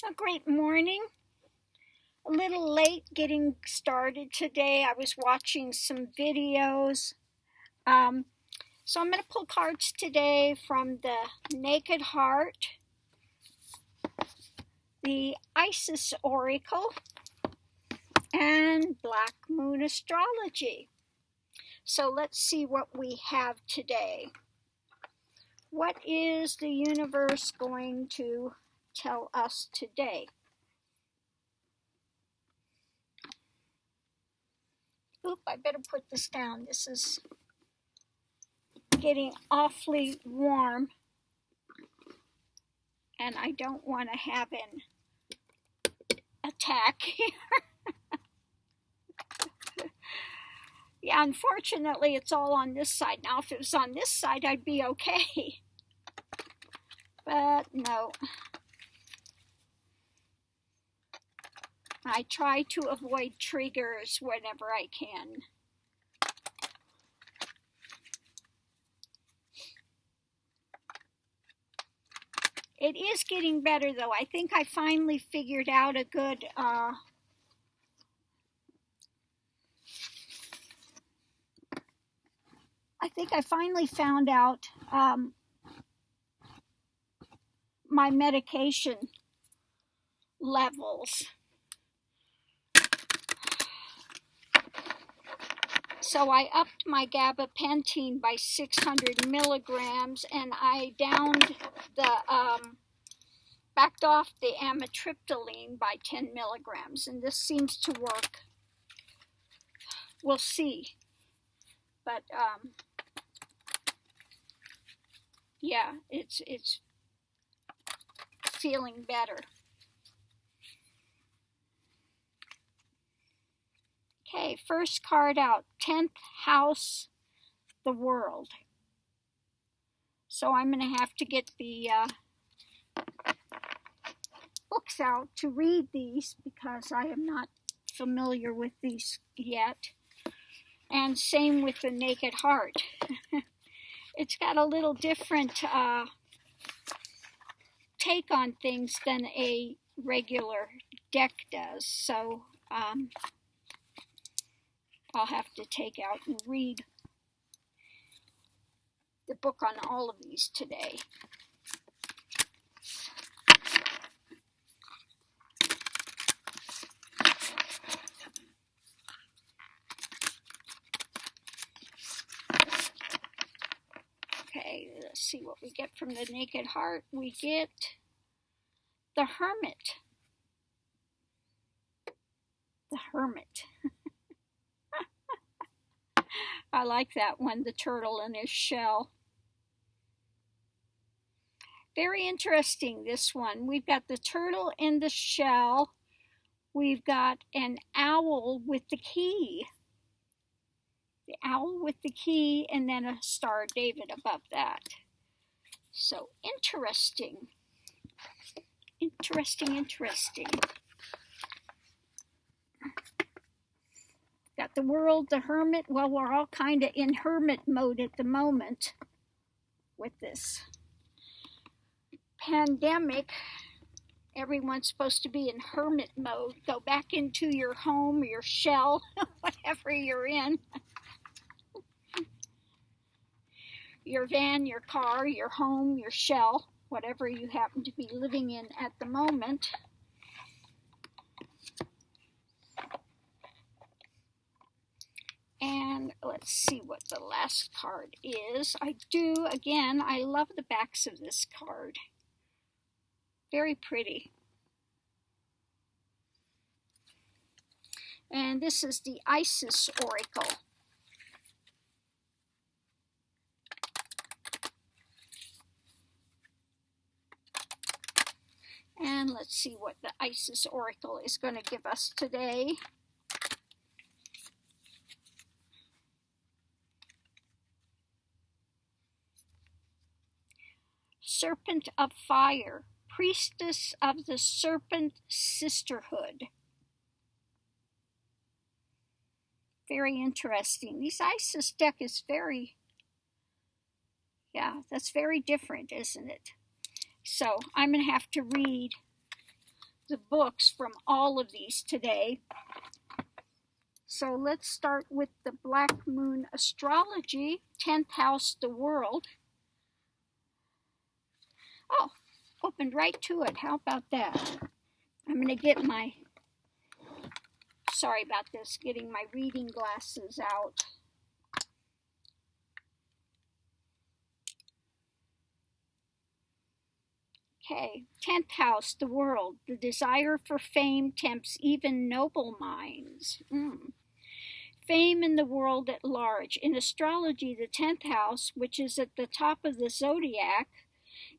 A great morning. A little late getting started today. I was watching some videos. So I'm going to pull cards today from the Naked Heart, the Isis Oracle, and Black Moon Astrology. So let's see what we have today. What is the universe going to tell us today? Oop, I better put this down. This is getting awfully warm, and I don't want to have an attack here. Yeah, unfortunately, it's all on this side. Now, if it was on this side, I'd be okay. But no. I try to avoid triggers whenever I can. It is getting better, though. I think I finally figured out a good found out my medication levels. So I upped my gabapentin by 600 milligrams, and I downed backed off the amitriptyline by 10 milligrams, and this seems to work. We'll see. But yeah, it's feeling better. Okay, first card out, 10th house, the world. So I'm going to have to get the books out to read these because I am not familiar with these yet. And same with the Naked Heart. It's got a little different take on things than a regular deck does. So I'll have to take out and read the book on all of these today. Okay, let's see what we get from the Naked Heart. We get the Hermit. The Hermit. I like that one, the turtle in his shell. Very interesting, this one. We've got the turtle in the shell. We've got an owl with the key. The owl with the key, and then a Star of David above that. So interesting. Interesting. Got the world, the hermit. Well, we're all kind of in hermit mode at the moment with this pandemic. Everyone's supposed to be in hermit mode. Go back into your home, your shell, whatever you're in. Your van, your car, your home, your shell, whatever you happen to be living in at the moment. And let's see what the last card is. I love the backs of this card. Very pretty. And this is the Isis Oracle. And let's see what the Isis Oracle is going to give us today. Serpent of Fire, Priestess of the Serpent Sisterhood. Very interesting. This Isis deck is that's very different, isn't it? So I'm going to have to read the books from all of these today. So let's start with the Black Moon Astrology, 10th house, the world. Oh, opened right to it. How about that? I'm going to get my, sorry about this, getting my reading glasses out. Okay, 10th house, the world. The desire for fame tempts even noble minds. Fame in the world at large. In astrology, the 10th house, which is at the top of the zodiac,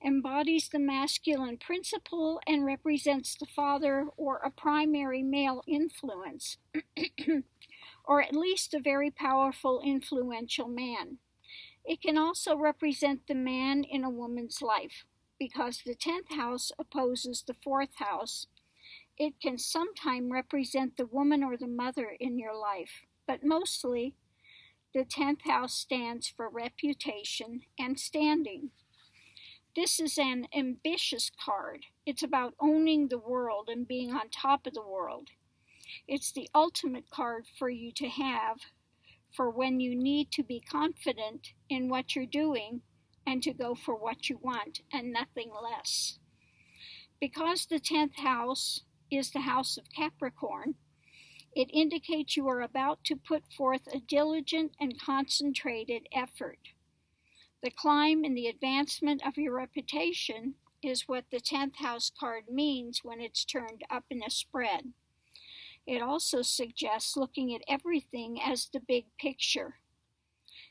embodies the masculine principle and represents the father or a primary male influence, or at least a very powerful, influential man. It can also represent the man in a woman's life. Because the 10th house opposes the 4th house, it can sometimes represent the woman or the mother in your life, but mostly the 10th house stands for reputation and standing. This is an ambitious card. It's about owning the world and being on top of the world. It's the ultimate card for you to have for when you need to be confident in what you're doing and to go for what you want and nothing less. Because the 10th house is the house of Capricorn, it indicates you are about to put forth a diligent and concentrated effort. The climb and the advancement of your reputation is what the 10th house card means when it's turned up in a spread. It also suggests looking at everything as the big picture.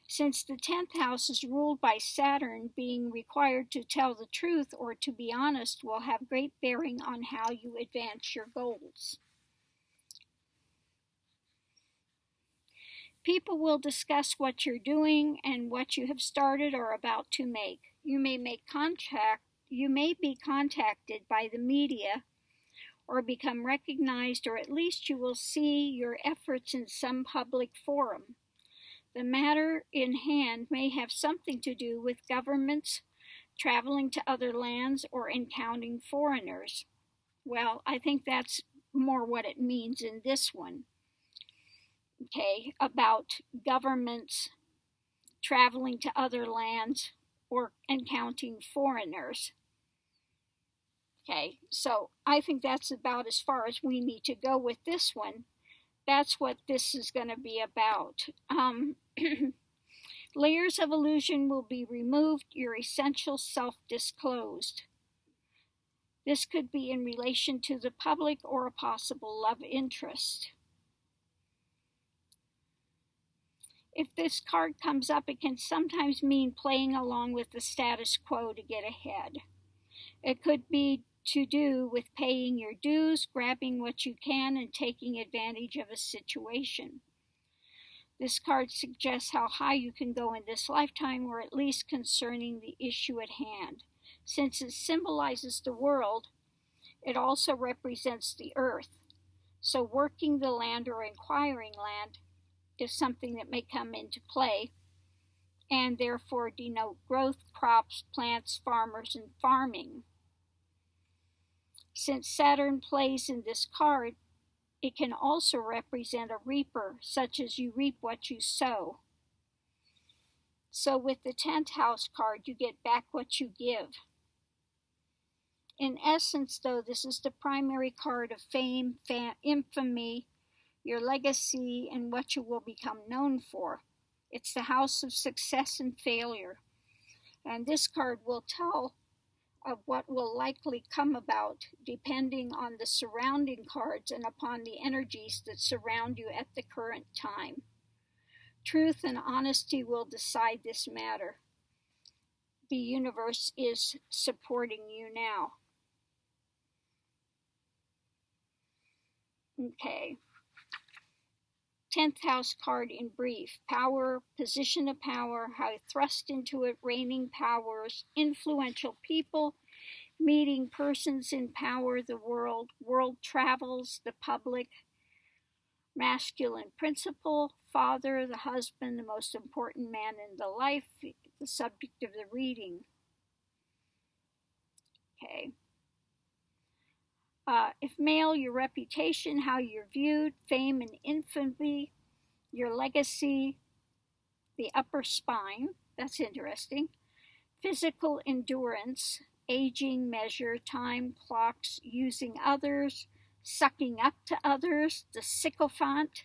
Since the 10th house is ruled by Saturn, being required to tell the truth or to be honest will have great bearing on how you advance your goals. People will discuss what you're doing and what you have started or about to make. You may be contacted by the media or become recognized, or at least you will see your efforts in some public forum. The matter in hand may have something to do with governments, traveling to other lands, or encountering foreigners. Well, I think that's more what it means in this one. Okay, about governments traveling to other lands or encountering foreigners. Okay, so I think that's about as far as we need to go with this one. That's what this is going to be about. Layers of illusion will be removed, your essential self disclosed. This could be in relation to the public or a possible love interest. If this card comes up, it can sometimes mean playing along with the status quo to get ahead. It could be to do with paying your dues, grabbing what you can, and taking advantage of a situation. This card suggests how high you can go in this lifetime, or at least concerning the issue at hand. Since it symbolizes the world, it also represents the earth. So working the land or acquiring land is something that may come into play, and therefore denote growth, crops, plants, farmers, and farming. Since Saturn plays in this card, it can also represent a reaper, such as you reap what you sow. So with the 10th house card, you get back what you give. In essence, though, this is the primary card of fame, infamy, your legacy, and what you will become known for. It's the house of success and failure. And this card will tell of what will likely come about depending on the surrounding cards and upon the energies that surround you at the current time. Truth and honesty will decide this matter. The universe is supporting you now. Okay. 10th house card in brief. Power, position of power, how thrust into it, reigning powers, influential people, meeting persons in power, the world travels, the public, masculine principle, father, the husband, the most important man in the life, the subject of the reading. Okay. If male, your reputation, how you're viewed, fame and infamy, your legacy, the upper spine, that's interesting, physical endurance, aging, measure, time, clocks, using others, sucking up to others, the sycophant.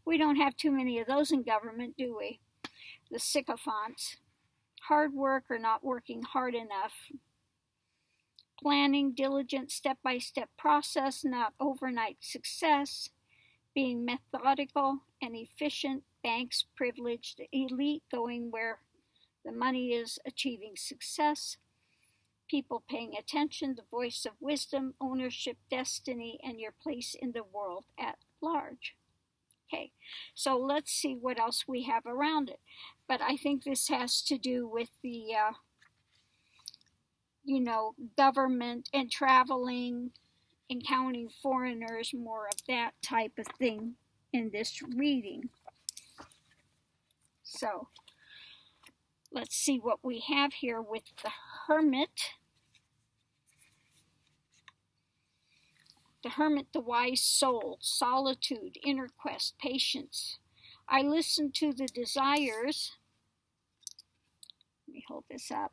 We don't have too many of those in government, do we? The sycophants. Hard work or not working hard enough. Planning, diligent, step-by-step process, not overnight success. Being methodical and efficient, banks, privileged, elite, going where the money is, achieving success. People paying attention, the voice of wisdom, ownership, destiny, and your place in the world at large. Okay, so let's see what else we have around it. But I think this has to do with the, government and traveling, encountering foreigners, more of that type of thing in this reading. So let's see what we have here with the Hermit. The Hermit, the wise soul, solitude, inner quest, patience. I listen to the desires. Let me hold this up.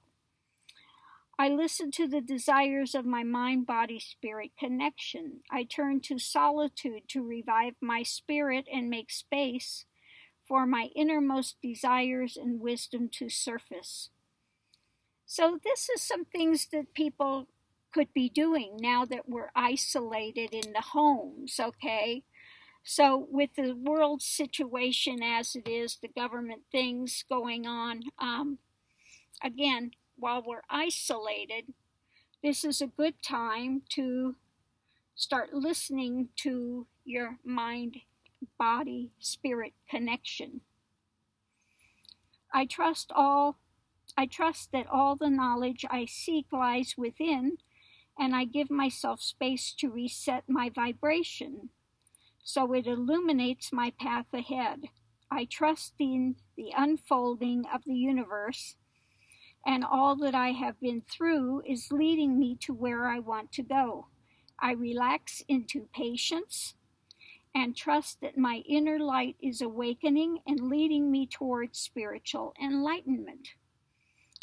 I listen to the desires of my mind, body, spirit connection. I turn to solitude to revive my spirit and make space for my innermost desires and wisdom to surface. So this is some things that people could be doing now that we're isolated in the homes, okay? So with the world situation as it is, the government things going on, again, while we're isolated, this is a good time to start listening to your mind, body, spirit connection. I trust that all the knowledge I seek lies within, and I give myself space to reset my vibration so it illuminates my path ahead. I trust in the unfolding of the universe, and all that I have been through is leading me to where I want to go. I relax into patience and trust that my inner light is awakening and leading me towards spiritual enlightenment.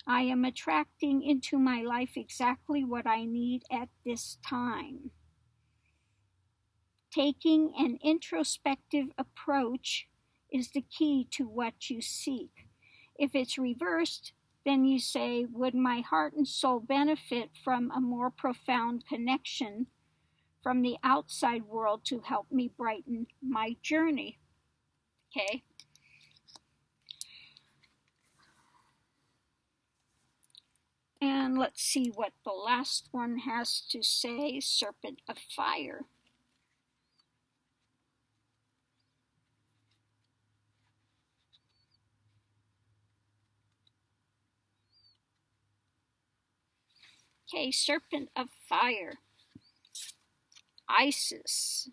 I am attracting into my life exactly what I need at this time. Taking an introspective approach is the key to what you seek. If it's reversed, then you say, would my heart and soul benefit from a more profound connection from the outside world to help me brighten my journey? Okay. And let's see what the last one has to say, Serpent of Fire. Okay, Serpent of Fire. Isis.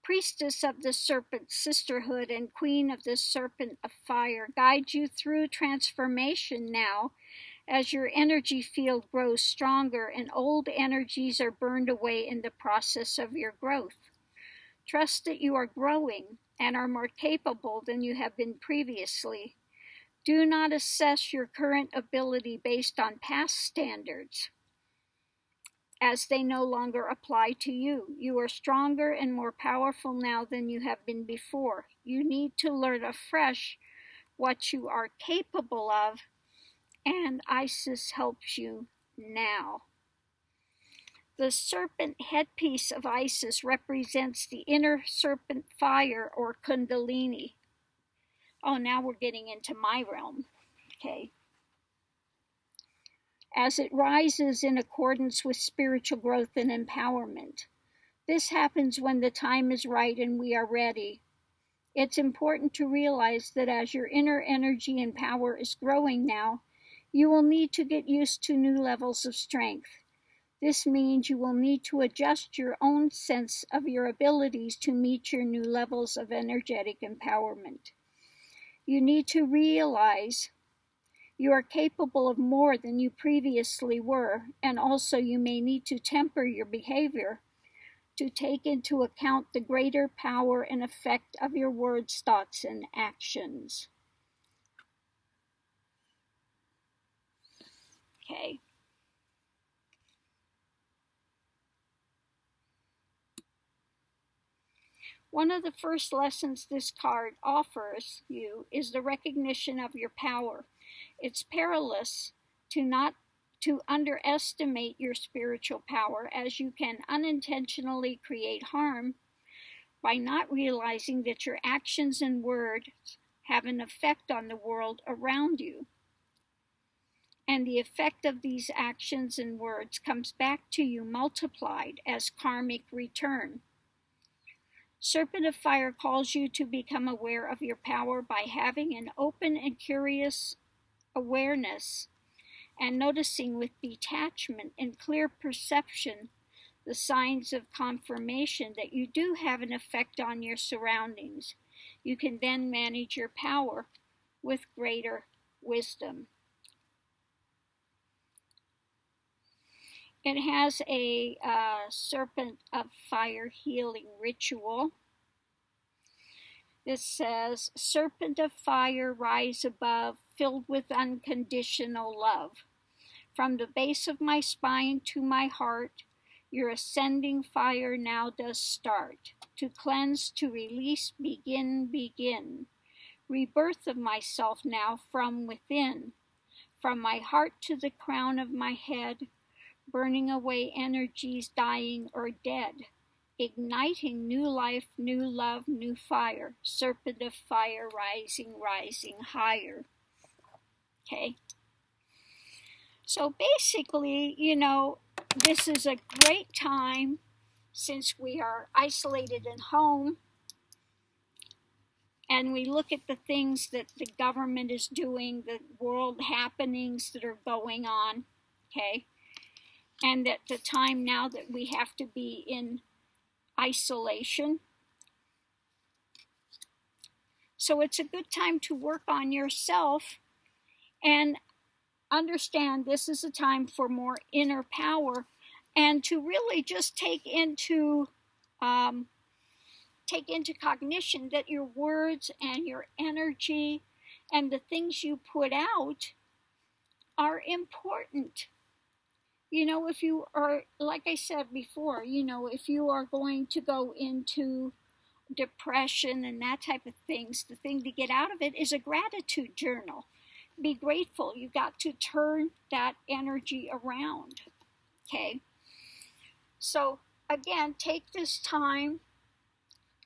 Priestess of the Serpent Sisterhood and Queen of the Serpent of Fire, guide you through transformation now as your energy field grows stronger and old energies are burned away in the process of your growth. Trust that you are growing and are more capable than you have been previously. Do not assess your current ability based on past standards, as they no longer apply to you. You are stronger and more powerful now than you have been before. You need to learn afresh what you are capable of, and Isis helps you now. The serpent headpiece of Isis represents the inner serpent fire, or kundalini. Oh, now we're getting into my realm, okay? As it rises in accordance with spiritual growth and empowerment. This happens when the time is right and we are ready. It's important to realize that as your inner energy and power is growing now, you will need to get used to new levels of strength. This means you will need to adjust your own sense of your abilities to meet your new levels of energetic empowerment. You need to realize You are capable of more than you previously were, and also you may need to temper your behavior to take into account the greater power and effect of your words, thoughts, and actions. Okay. One of the first lessons this card offers you is the recognition of your power. It's perilous to underestimate your spiritual power, as you can unintentionally create harm by not realizing that your actions and words have an effect on the world around you. And the effect of these actions and words comes back to you multiplied as karmic return. Serpent of Fire calls you to become aware of your power by having an open and curious awareness and noticing with detachment and clear perception the signs of confirmation that you do have an effect on your surroundings. You can then manage your power with greater wisdom. It has a Serpent of Fire healing ritual. This says, Serpent of Fire, rise above, filled with unconditional love. From the base of my spine to my heart, your ascending fire now does start. To cleanse, to release, begin, begin. Rebirth of myself now from within. From my heart to the crown of my head, burning away energies dying or dead, igniting new life, new love, new fire. Serpent of Fire, rising, rising higher. Okay. So basically, this is a great time, since we are isolated at home and we look at the things that the government is doing, the world happenings that are going on, okay? And at the time now that we have to be in isolation. So it's a good time to work on yourself and understand this is a time for more inner power, and to really just take into cognition that your words and your energy and the things you put out are important. If you are, like I said before, if you are going to go into depression and that type of things, the thing to get out of it is a gratitude journal. Be grateful. You've got to turn that energy around. Okay? So, again, take this time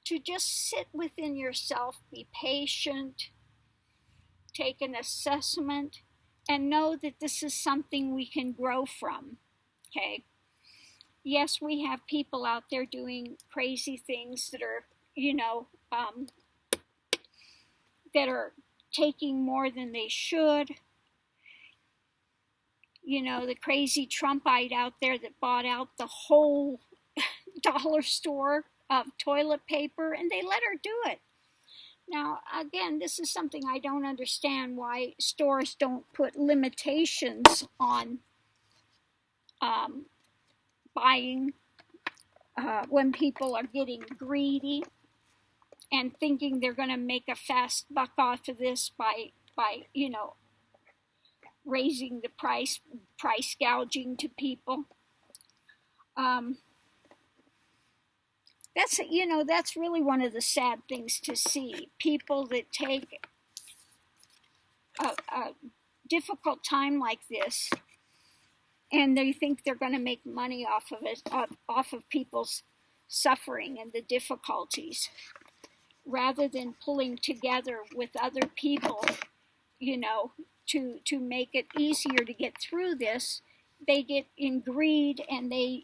to just sit within yourself, be patient, take an assessment, and know that this is something we can grow from. Okay? Yes, we have people out there doing crazy things that are, that are taking more than they should. The crazy Trumpite out there that bought out the whole dollar store of toilet paper, and they let her do it. Now, again, this is something I don't understand, why stores don't put limitations on buying when people are getting greedy and thinking they're going to make a fast buck off of this by raising the price gouging to people. That's really one of the sad things to see. People that take a difficult time like this, and they think they're going to make money off of it, off of people's suffering and the difficulties, rather than pulling together with other people, to make it easier to get through this. They get in greed, and they,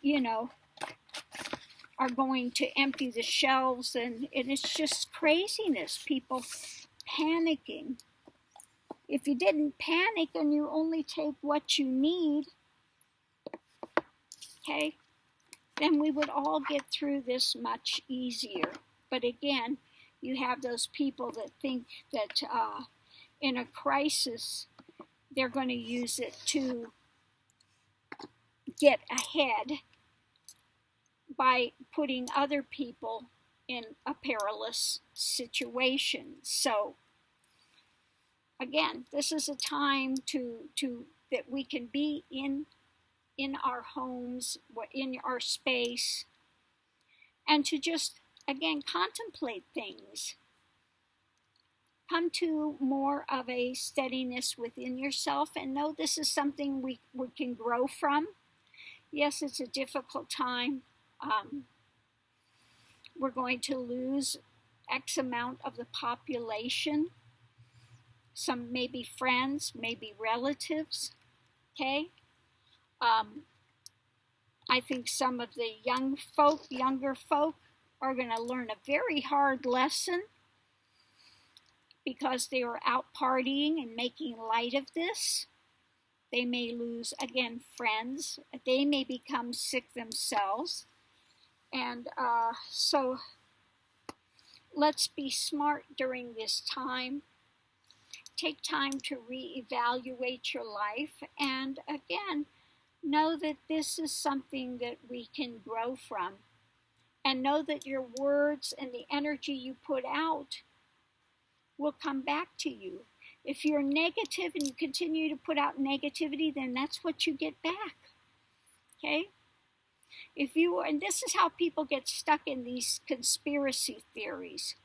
are going to empty the shelves, and it's just craziness. People panicking. If you didn't panic and you only take what you need, okay, then we would all get through this much easier. But again, you have those people that think that in a crisis they're going to use it to get ahead by putting other people in a perilous situation. So again, this is a time to that we can be in our homes, in our space, and to just again contemplate things. Come to more of a steadiness within yourself and know this is something we can grow from. Yes, it's a difficult time. We're going to lose X amount of the population. Some maybe friends, maybe relatives. Okay? I think some of the younger folk, are going to learn a very hard lesson because they were out partying and making light of this. They may lose, again, friends. They may become sick themselves. And so let's be smart during this time. Take time to reevaluate your life. And again, know that this is something that we can grow from. And know that your words and the energy you put out will come back to you. If you're negative and you continue to put out negativity, then that's what you get back. Okay? And this is how people get stuck in these conspiracy theories.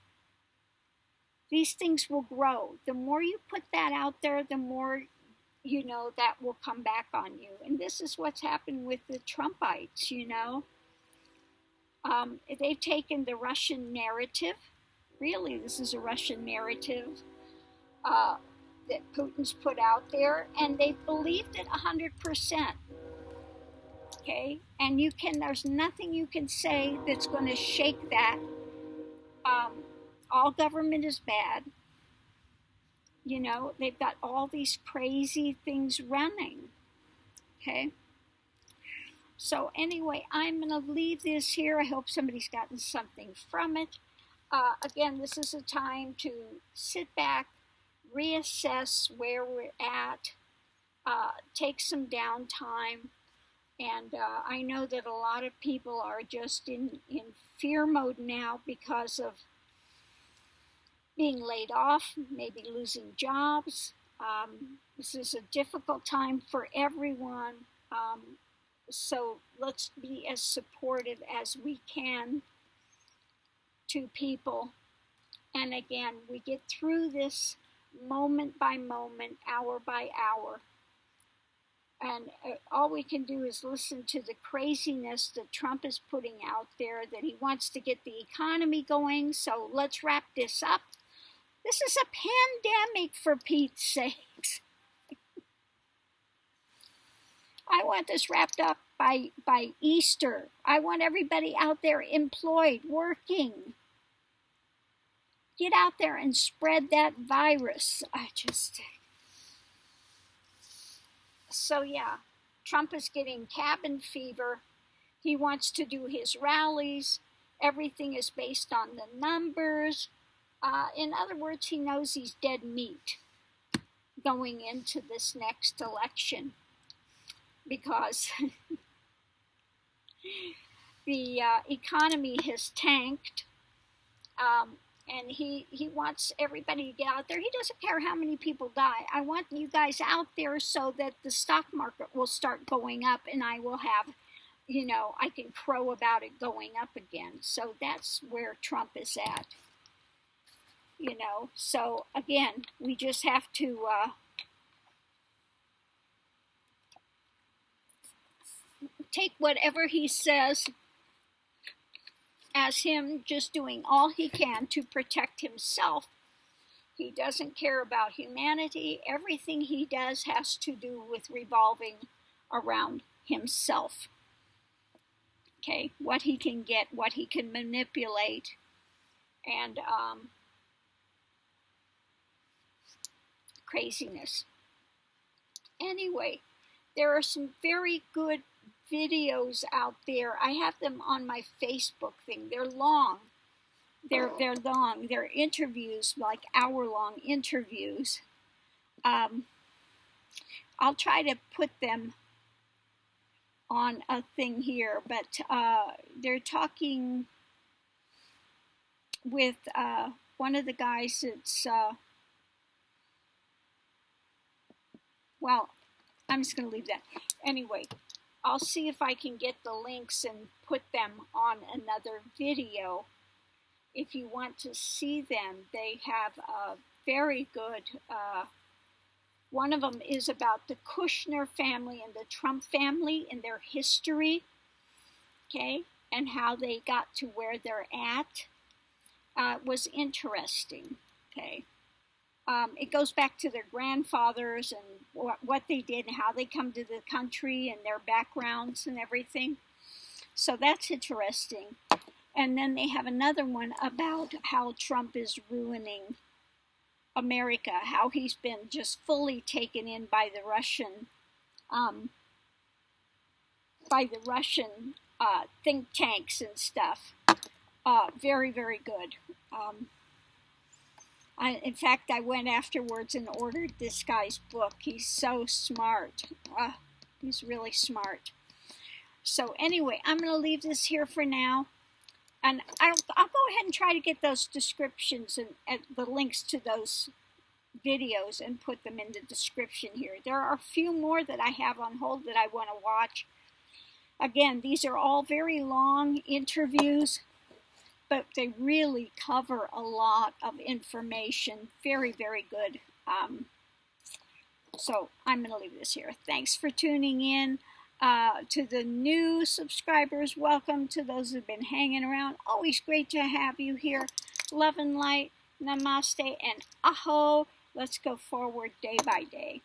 These things will grow. The more you put that out there, the more that will come back on you. And this is what's happened with the Trumpites, They've taken the Russian narrative. Really, this is a Russian narrative that Putin's put out there, and they've believed it 100%. Okay, and there's nothing you can say that's going to shake that. All government is bad. They've got all these crazy things running. Okay. So anyway, I'm going to leave this here. I hope somebody's gotten something from it. Again, this is a time to sit back, reassess where we're at, take some downtime. And I know that a lot of people are just in fear mode now because of being laid off, maybe losing jobs. This is a difficult time for everyone. So let's be as supportive as we can to people. And again, we get through this moment by moment, hour by hour. And all we can do is listen to the craziness that Trump is putting out there, that he wants to get the economy going. So let's wrap this up. This is a pandemic, for Pete's sakes. I want this wrapped up by Easter. I want everybody out there employed, working. Get out there and spread that virus. So yeah, Trump is getting cabin fever. He wants to do his rallies. Everything is based on the numbers. In other words, he knows he's dead meat going into this next election because the economy has tanked. And he wants everybody to get out there. He doesn't care how many people die. I want you guys out there so that the stock market will start going up and I will have, I can crow about it going up again. So that's where Trump is at. So again, we just have to take whatever he says as him just doing all he can to protect himself. He doesn't care about humanity. Everything he does has to do with revolving around himself. Okay, what he can get, what he can manipulate, and craziness. Anyway, there are some very good videos out there. I have them on my Facebook thing. They're long. They're long. They're interviews, like hour-long interviews. I'll try to put them on a thing here, but they're talking with one of the guys that's, well, I'm just going to leave that. Anyway, I'll see if I can get the links and put them on another video. If you want to see them, they have a very good, one of them is about the Kushner family and the Trump family and their history, okay, and how they got to where they're at. Was interesting, okay. It goes back to their grandfathers and what they did and how they come to the country and their backgrounds and everything. So that's interesting. And then they have another one about how Trump is ruining America, how he's been just fully taken in by the Russian think tanks and stuff. Very, very good. In fact, I went afterwards and ordered this guy's book. He's so smart. He's really smart. So anyway, I'm going to leave this here for now. And I'll go ahead and try to get those descriptions and the links to those videos and put them in the description here. There are a few more that I have on hold that I want to watch. Again, these are all very long interviews, but they really cover a lot of information. Very, very good. So I'm going to leave this here. Thanks for tuning in. To the new subscribers, welcome. To those who've been hanging around, always great to have you here. Love and light, namaste, and aho. Let's go forward day by day.